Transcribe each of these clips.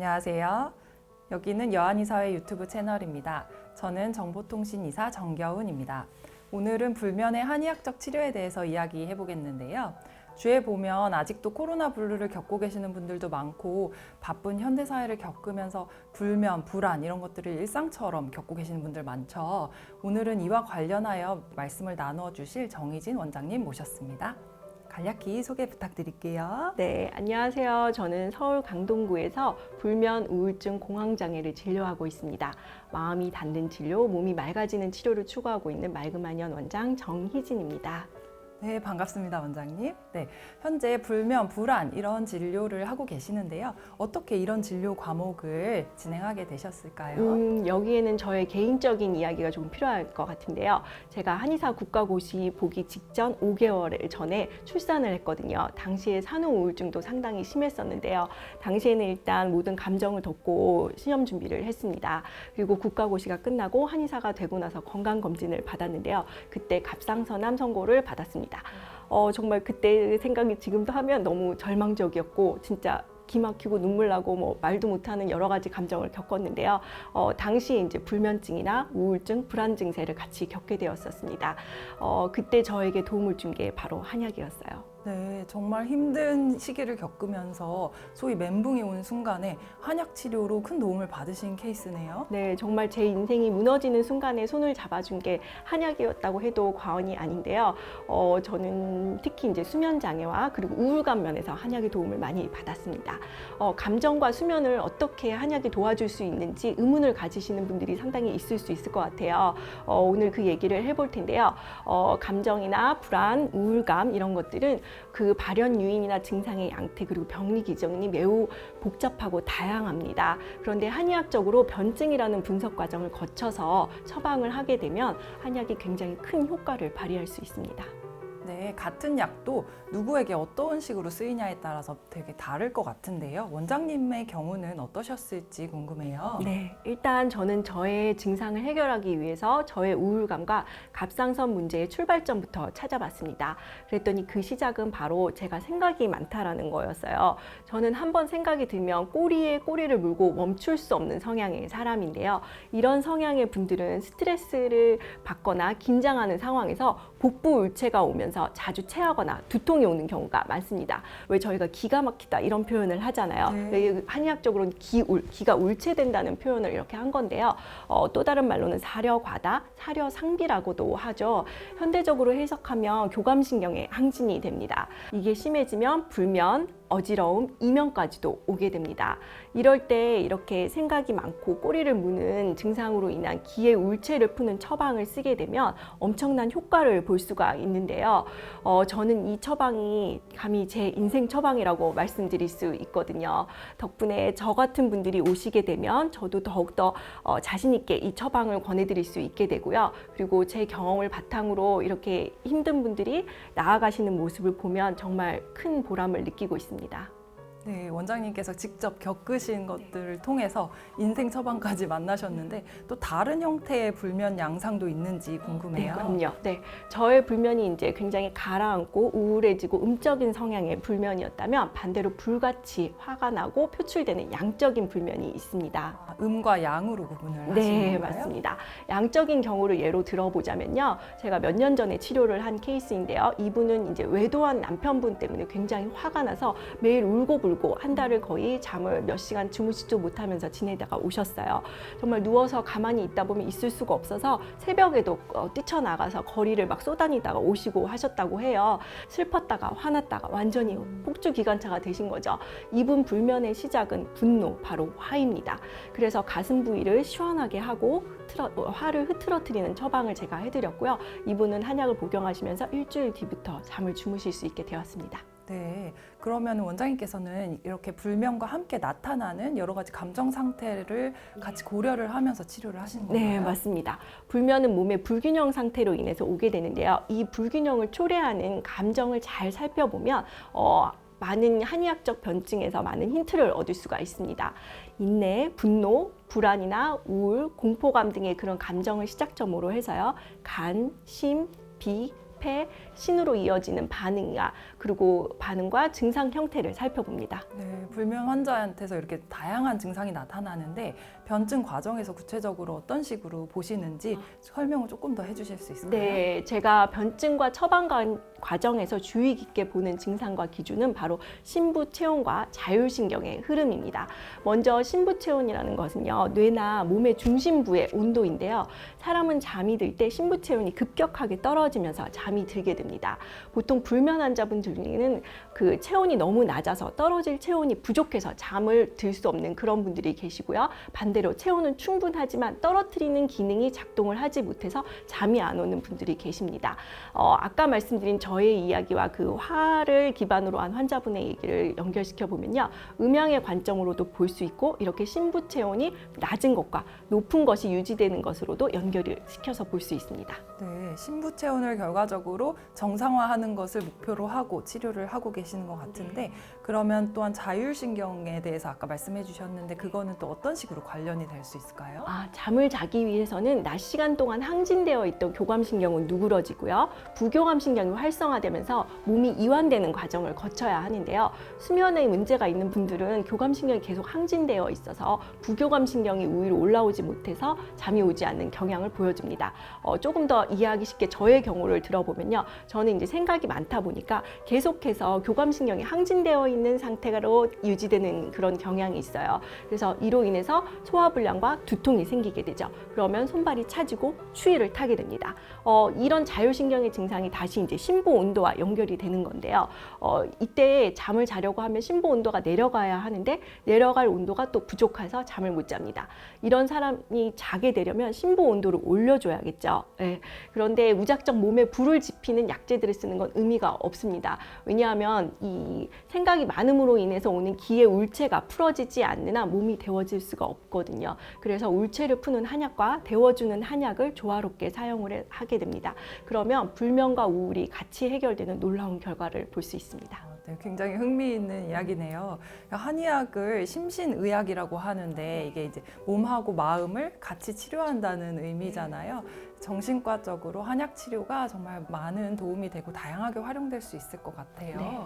안녕하세요. 여기는 여한이사회 유튜브 채널입니다. 저는 정보통신이사 정겨운입니다. 오늘은 불면의 한의학적 치료에 대해서 이야기해 보겠는데요. 주위에 보면 아직도 코로나 블루를 겪고 계시는 분들도 많고 바쁜 현대사회를 겪으면서 불면, 불안 이런 것들을 일상처럼 겪고 계시는 분들 많죠. 오늘은 이와 관련하여 말씀을 나누어 주실 정희진 원장님 모셨습니다. 간략히 소개 부탁드릴게요. 네, 안녕하세요. 저는 서울 강동구에서 불면, 우울증, 공황장애를 진료하고 있습니다. 마음이 닿는 진료, 몸이 맑아지는 치료를 추구하고 있는 맑음한의원 원장 정희진입니다. 네, 반갑습니다, 원장님. 네, 현재 불면, 불안 이런 진료를 하고 계시는데요. 어떻게 이런 진료 과목을 진행하게 되셨을까요? 여기에는 저의 개인적인 이야기가 좀 필요할 것 같은데요. 제가 한의사 국가고시 보기 직전 5개월 전에 출산을 했거든요. 당시에 산후 우울증도 상당히 심했었는데요. 당시에는 일단 모든 감정을 덮고 시험 준비를 했습니다. 그리고 국가고시가 끝나고 한의사가 되고 나서 건강검진을 받았는데요. 그때 갑상선암 선고를 받았습니다. 정말 그때 생각이 지금도 하면 너무 절망적이었고 진짜 기 막히고 눈물 나고 뭐 말도 못하는 여러 가지 감정을 겪었는데요. 당시 이제 불면증이나 우울증, 불안 증세를 같이 겪게 되었었습니다. 그때 저에게 도움을 준 게 바로 한약이었어요. 네, 정말 힘든 시기를 겪으면서 소위 멘붕이 온 순간에 한약 치료로 큰 도움을 받으신 케이스네요. 네, 정말 제 인생이 무너지는 순간에 손을 잡아준 게 한약이었다고 해도 과언이 아닌데요. 저는 특히 이제 수면 장애와 그리고 우울감 면에서 한약의 도움을 많이 받았습니다. 감정과 수면을 어떻게 한약이 도와줄 수 있는지 의문을 가지시는 분들이 상당히 있을 수 있을 것 같아요. 오늘 그 얘기를 해볼 텐데요. 감정이나 불안, 우울감 이런 것들은 그 발현 요인이나 증상의 양태 그리고 병리 기전이 매우 복잡하고 다양합니다. 그런데 한의학적으로 변증이라는 분석 과정을 거쳐서 처방을 하게 되면 한약이 굉장히 큰 효과를 발휘할 수 있습니다. 네, 같은 약도 누구에게 어떤 식으로 쓰이냐에 따라서 되게 다를 것 같은데요. 원장님의 경우는 어떠셨을지 궁금해요. 네, 일단 저는 저의 증상을 해결하기 위해서 저의 우울감과 갑상선 문제의 출발점부터 찾아봤습니다. 그랬더니 그 시작은 바로 제가 생각이 많다라는 거였어요. 저는 한번 생각이 들면 꼬리에 꼬리를 물고 멈출 수 없는 성향의 사람인데요. 이런 성향의 분들은 스트레스를 받거나 긴장하는 상황에서 복부울체가 오면서 자주 체하거나 두통이 오는 경우가 많습니다. 왜 저희가 기가 막히다 이런 표현을 하잖아요. 네. 한의학적으로는 기가 울체된다는 표현을 이렇게 한 건데요. 또 다른 말로는 사려과다, 사려상비라고도 하죠. 현대적으로 해석하면 교감신경에 항진이 됩니다. 이게 심해지면 불면, 어지러움, 이명까지도 오게 됩니다. 이럴 때 이렇게 생각이 많고 꼬리를 무는 증상으로 인한 기의 울체를 푸는 처방을 쓰게 되면 엄청난 효과를 볼 수가 있는데요. 저는 이 처방이 감히 제 인생 처방이라고 말씀드릴 수 있거든요. 덕분에 저 같은 분들이 오시게 되면 저도 더욱더 자신 있게 이 처방을 권해드릴 수 있게 되고요. 그리고 제 경험을 바탕으로 이렇게 힘든 분들이 나아가시는 모습을 보면 정말 큰 보람을 느끼고 있습니다. 네, 원장님께서 직접 겪으신 것들을 통해서 인생 처방까지 만나셨는데 또 다른 형태의 불면 양상도 있는지 궁금해요. 네, 그럼요. 네, 저의 불면이 이제 굉장히 가라앉고 우울해지고 음적인 성향의 불면이었다면 반대로 불같이 화가 나고 표출되는 양적인 불면이 있습니다. 음과 양으로 구분을 하시는 네, 건가요? 맞습니다. 양적인 경우를 예로 들어보자면요. 제가 몇 년 전에 치료를 한 케이스인데요. 이분은 이제 외도한 남편분 때문에 굉장히 화가 나서 매일 울고 한 달을 거의 잠을 몇 시간 주무시지도 못하면서 지내다가 오셨어요. 정말 누워서 가만히 있다 보면 있을 수가 없어서 새벽에도 뛰쳐나가서 거리를 막 쏘다니다가 오시고 하셨다고 해요. 슬펐다가 화났다가 완전히 폭주기관차가 되신 거죠. 이분 불면의 시작은 분노, 바로 화입니다. 그래서 가슴 부위를 시원하게 하고 화를 흐트러뜨리는 처방을 제가 해드렸고요. 이분은 한약을 복용하시면서 일주일 뒤부터 잠을 주무실 수 있게 되었습니다. 네, 그러면 원장님께서는 이렇게 불면과 함께 나타나는 여러 가지 감정 상태를 같이 고려를 하면서 치료를 하시는 건가요? 네, 맞습니다. 불면은 몸의 불균형 상태로 인해서 오게 되는데요. 이 불균형을 초래하는 감정을 잘 살펴보면 많은 한의학적 변증에서 많은 힌트를 얻을 수가 있습니다. 인내, 분노, 불안이나 우울, 공포감 등의 그런 감정을 시작점으로 해서요. 간, 심, 비, 폐, 신으로 이어지는 반응과 증상 형태를 살펴봅니다. 네, 불면 환자한테서 이렇게 다양한 증상이 나타나는데 변증 과정에서 구체적으로 어떤 식으로 보시는지 설명을 조금 더 해주실 수 있을까요? 네, 제가 변증과 처방 과정에서 주의 깊게 보는 증상과 기준은 바로 신부체온과 자율신경의 흐름입니다. 먼저 신부체온이라는 것은요, 뇌나 몸의 중심부의 온도인데요. 사람은 잠이 들 때 신부체온이 급격하게 떨어지면서 잠이 들게 됩니다. 보통 불면 환자분들은 그 체온이 너무 낮아서 떨어질 체온이 부족해서 잠을 들 수 없는 그런 분들이 계시고요. 반대로 체온은 충분하지만 떨어뜨리는 기능이 작동을 하지 못해서 잠이 안 오는 분들이 계십니다. 아까 말씀드린 저의 이야기와 그 화를 기반으로 한 환자분의 얘기를 연결시켜 보면요, 음양의 관점으로도 볼 수 있고 이렇게 신부 체온이 낮은 것과 높은 것이 유지되는 것으로도 연결을 시켜서 볼 수 있습니다. 네, 신부 체온을 결과적으로 정상화하는 것을 목표로 하고 치료를 하고 계시는 것 같은데, 그러면 또한 자율신경에 대해서 아까 말씀해 주셨는데 그거는 또 어떤 식으로 관련이 될 수 있을까요? 잠을 자기 위해서는 낮 시간 동안 항진되어 있던 교감신경은 누그러지고요. 부교감신경이 활성화되면서 몸이 이완되는 과정을 거쳐야 하는데요. 수면에 문제가 있는 분들은 교감신경이 계속 항진되어 있어서 부교감신경이 위로 올라오지 못해서 잠이 오지 않는 경향을 보여줍니다. 조금 더 이해하기 쉽게 저의 경우를 들어보면요. 저는 이제 생각이 많다 보니까 계속해서 교감신경이 항진되어 있는 상태로 유지되는 그런 경향이 있어요. 그래서 이로 인해서 소화불량과 두통이 생기게 되죠. 그러면 손발이 차지고 추위를 타게 됩니다. 이런 자율신경의 증상이 다시 이제 심부 온도와 연결이 되는 건데요. 이때 잠을 자려고 하면 심부 온도가 내려가야 하는데 내려갈 온도가 또 부족해서 잠을 못 잡니다. 이런 사람이 자게 되려면 심부 온도를 올려줘야겠죠. 네. 그런데 무작정 몸에 불을 지피는 약재들을 쓰는 건 의미가 없습니다. 왜냐하면 이 생각이 많음으로 인해서 오는 기의 울체가 풀어지지 않는 한 몸이 데워질 수가 없거든요. 그래서 울체를 푸는 한약과 데워주는 한약을 조화롭게 사용을 하게 됩니다. 그러면 불면과 우울이 같이 해결되는 놀라운 결과를 볼 수 있습니다. 네, 굉장히 흥미있는 이야기네요. 한의학을 심신의학이라고 하는데 이게 이제 몸하고 마음을 같이 치료한다는 의미잖아요. 정신과적으로 한약 치료가 정말 많은 도움이 되고 다양하게 활용될 수 있을 것 같아요. 네.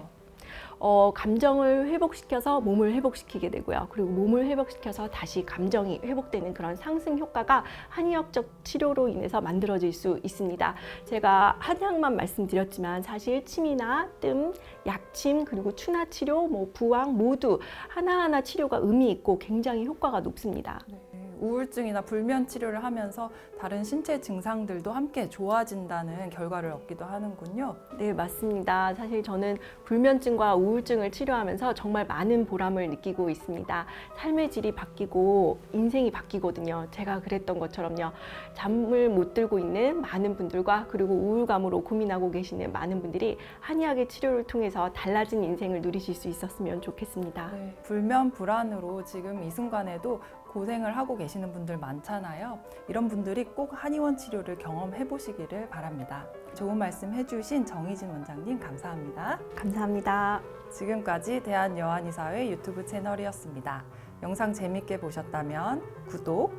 감정을 회복시켜서 몸을 회복시키게 되고요. 그리고 몸을 회복시켜서 다시 감정이 회복되는 그런 상승 효과가 한의학적 치료로 인해서 만들어질 수 있습니다. 제가 한약만 말씀드렸지만 사실 침이나 뜸, 약침, 그리고 추나 치료, 부왕 모두 하나하나 치료가 의미 있고 굉장히 효과가 높습니다. 네, 우울증이나 불면 치료를 하면서 다른 신체 증상들도 함께 좋아진다는 결과를 얻기도 하는군요. 네, 맞습니다. 사실 저는 불면증과 우울증을 치료하면서 정말 많은 보람을 느끼고 있습니다. 삶의 질이 바뀌고 인생이 바뀌거든요. 제가 그랬던 것처럼요. 잠을 못 들고 있는 많은 분들과 그리고 우울감으로 고민하고 계시는 많은 분들이 한의학의 치료를 통해서 달라진 인생을 누리실 수 있었으면 좋겠습니다. 네, 불면 불안으로 지금 이 순간에도 고생을 하고 계시는 분들 많잖아요. 이런 분들이 꼭 한의원 치료를 경험해 보시기를 바랍니다. 좋은 말씀 해주신 정희진 원장님 감사합니다. 감사합니다. 지금까지 대한여한의사회 유튜브 채널이었습니다. 영상 재밌게 보셨다면 구독,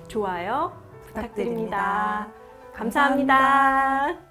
좋아요 부탁드립니다. 감사합니다.